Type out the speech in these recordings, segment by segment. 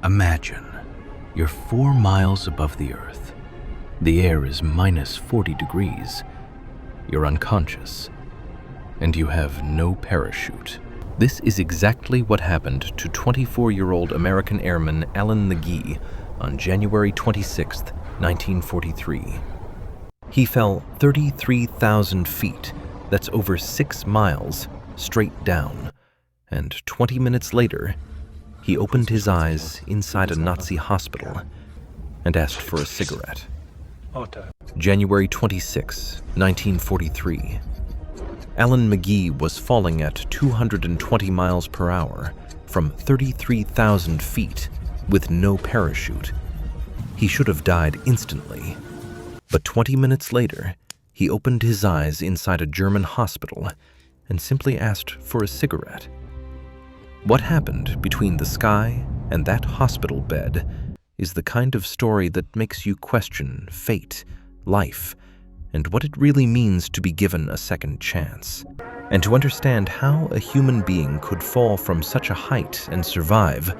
Imagine you're 4 miles above the earth. The air is minus 40 degrees. You're unconscious, and you have no parachute. This is exactly what happened to 24-year-old American airman Alan Magee on January 26, 1943. He fell 33,000 feet, that's over 6 miles, straight down, and 20 minutes later, he opened his eyes inside a Nazi hospital and asked for a cigarette. January 26, 1943. Alan Magee was falling at 220 miles per hour from 33,000 feet with no parachute. He should have died instantly. But 20 minutes later, he opened his eyes inside a German hospital and simply asked for a cigarette. What happened between the sky and that hospital bed is the kind of story that makes you question fate, life, and what it really means to be given a second chance. And to understand how a human being could fall from such a height and survive,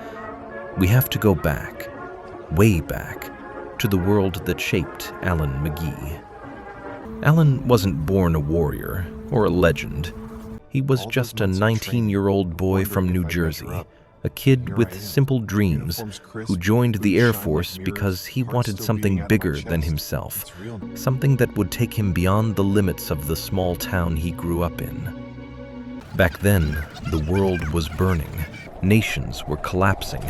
we have to go back, way back, to the world that shaped Alan Magee. Alan wasn't born a warrior or a legend. He was just a 19-year-old boy from New Jersey, a kid with simple dreams who joined the Air Force because he wanted something bigger than himself, something that would take him beyond the limits of the small town he grew up in. Back then, the world was burning, nations were collapsing,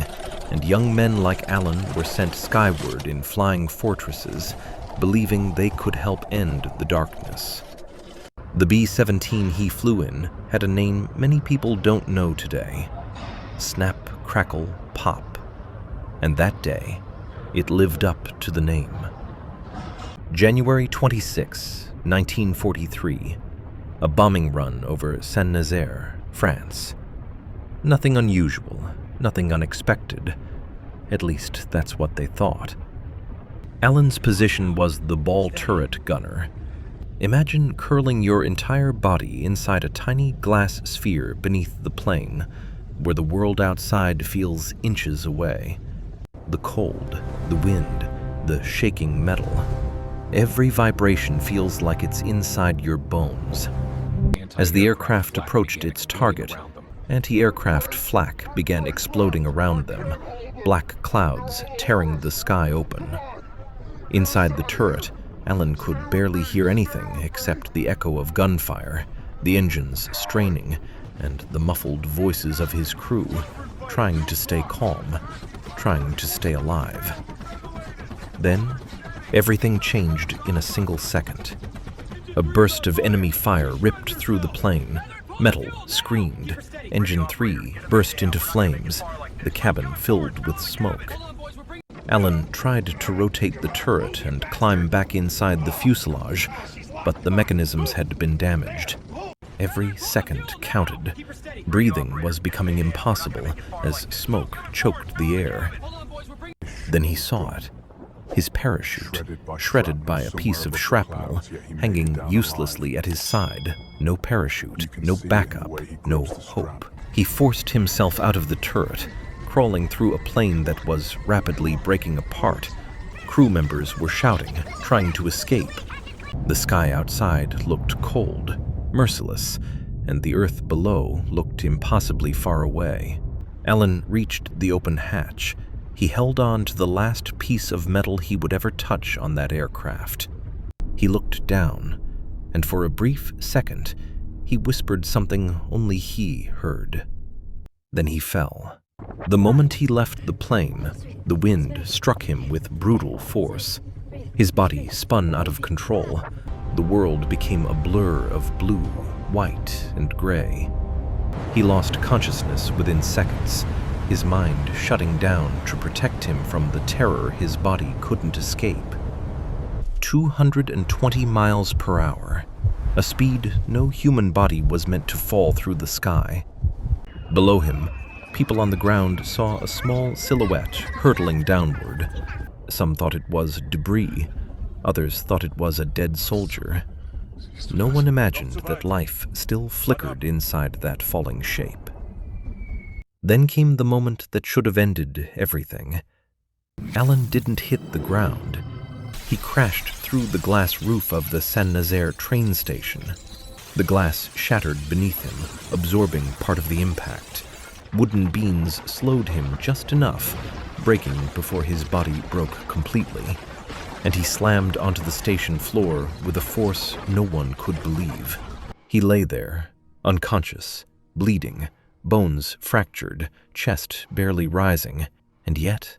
and young men like Alan were sent skyward in flying fortresses, believing they could help end the darkness. The B-17 he flew in had a name many people don't know today: Snap, Crackle, Pop. And that day, it lived up to the name. January 26, 1943, a bombing run over Saint-Nazaire, France. Nothing unusual, nothing unexpected. At least that's what they thought. Alan's position was the ball turret gunner. Imagine curling your entire body inside a tiny glass sphere beneath the plane, where the world outside feels inches away. The cold, the wind, the shaking metal. Every vibration feels like it's inside your bones. As the aircraft approached its target, anti-aircraft flak began exploding around them, black clouds tearing the sky open. Inside the turret, Alan could barely hear anything except the echo of gunfire, the engines straining, and the muffled voices of his crew, trying to stay calm, trying to stay alive. Then, everything changed in a single second. A burst of enemy fire ripped through the plane. Metal screamed. Engine 3 burst into flames, the cabin filled with smoke. Alan tried to rotate the turret and climb back inside the fuselage, but the mechanisms had been damaged. Every second counted. Breathing was becoming impossible as smoke choked the air. Then he saw it. His parachute, shredded by a piece of shrapnel, hanging uselessly at his side. No parachute, no backup, no hope. He forced himself out of the turret, crawling through a plane that was rapidly breaking apart. Crew members were shouting, trying to escape. The sky outside looked cold, merciless, and the earth below looked impossibly far away. Alan reached the open hatch. He held on to the last piece of metal he would ever touch on that aircraft. He looked down, and for a brief second, he whispered something only he heard. Then he fell. The moment he left the plane, the wind struck him with brutal force. His body spun out of control. The world became a blur of blue, white, and gray. He lost consciousness within seconds, his mind shutting down to protect him from the terror his body couldn't escape. 220 miles per hour, a speed no human body was meant to fall through the sky. Below him, people on the ground saw a small silhouette hurtling downward. Some thought it was debris. Others thought it was a dead soldier. No one imagined that life still flickered inside that falling shape. Then came the moment that should have ended everything. Alan didn't hit the ground. He crashed through the glass roof of the Saint-Nazaire train station. The glass shattered beneath him, absorbing part of the impact. Wooden beams slowed him just enough, breaking before his body broke completely, and he slammed onto the station floor with a force no one could believe. He lay there, unconscious, bleeding, bones fractured, chest barely rising, and yet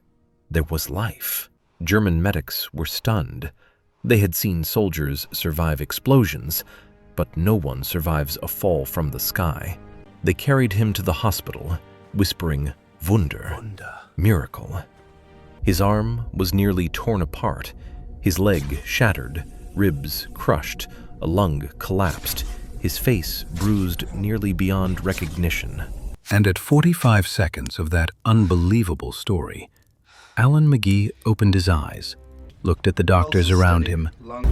there was life. German medics were stunned. They had seen soldiers survive explosions, but no one survives a fall from the sky. They carried him to the hospital, whispering, "Wunder," miracle. His arm was nearly torn apart, his leg shattered, ribs crushed, a lung collapsed, his face bruised nearly beyond recognition. And at 45 seconds of that unbelievable story, Alan Magee opened his eyes, looked at the doctors around him,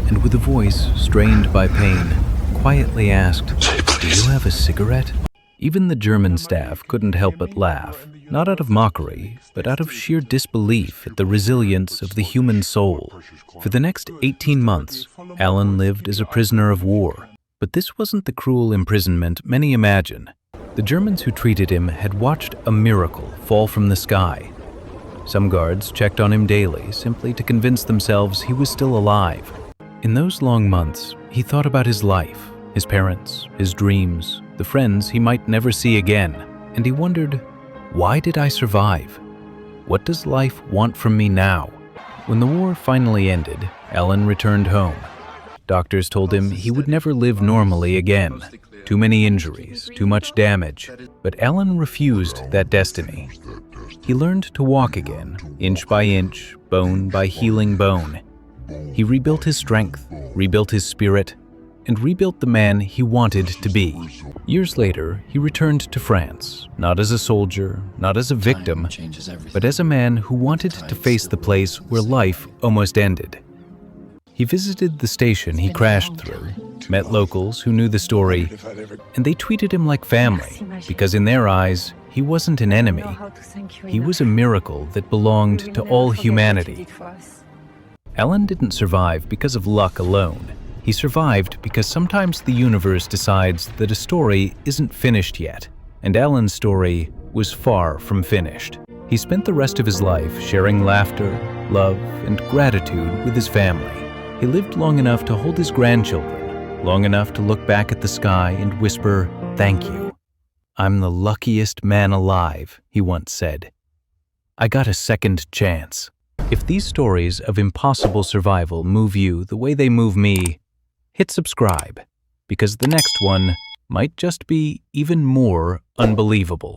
and with a voice strained by pain, quietly asked, "Do you have a cigarette?" Even the German staff couldn't help but laugh, not out of mockery, but out of sheer disbelief at the resilience of the human soul. For the next 18 months, Alan lived as a prisoner of war. But this wasn't the cruel imprisonment many imagine. The Germans who treated him had watched a miracle fall from the sky. Some guards checked on him daily, simply to convince themselves he was still alive. In those long months, he thought about his life, his parents, his dreams, the friends he might never see again, and he wondered, why did I survive? What does life want from me now? When the war finally ended, Alan returned home. Doctors told him he would never live normally again. Too many injuries, too much damage. But Alan refused that destiny. He learned to walk again, inch by inch, bone by healing bone. He rebuilt his strength, rebuilt his spirit, and rebuilt the man he wanted to be. Years later, he returned to France, not as a soldier, not as a victim, but as a man who wanted to face the place where life almost ended. He visited the station he crashed through, met locals who knew the story, and they treated him like family, because in their eyes, he wasn't an enemy. He was a miracle that belonged to all humanity. Alan didn't survive because of luck alone. He survived because sometimes the universe decides that a story isn't finished yet, and Alan's story was far from finished. He spent the rest of his life sharing laughter, love, and gratitude with his family. He lived long enough to hold his grandchildren, long enough to look back at the sky and whisper, "Thank you. I'm the luckiest man alive," he once said. "I got a second chance." If these stories of impossible survival move you the way they move me, hit subscribe, because the next one might just be even more unbelievable.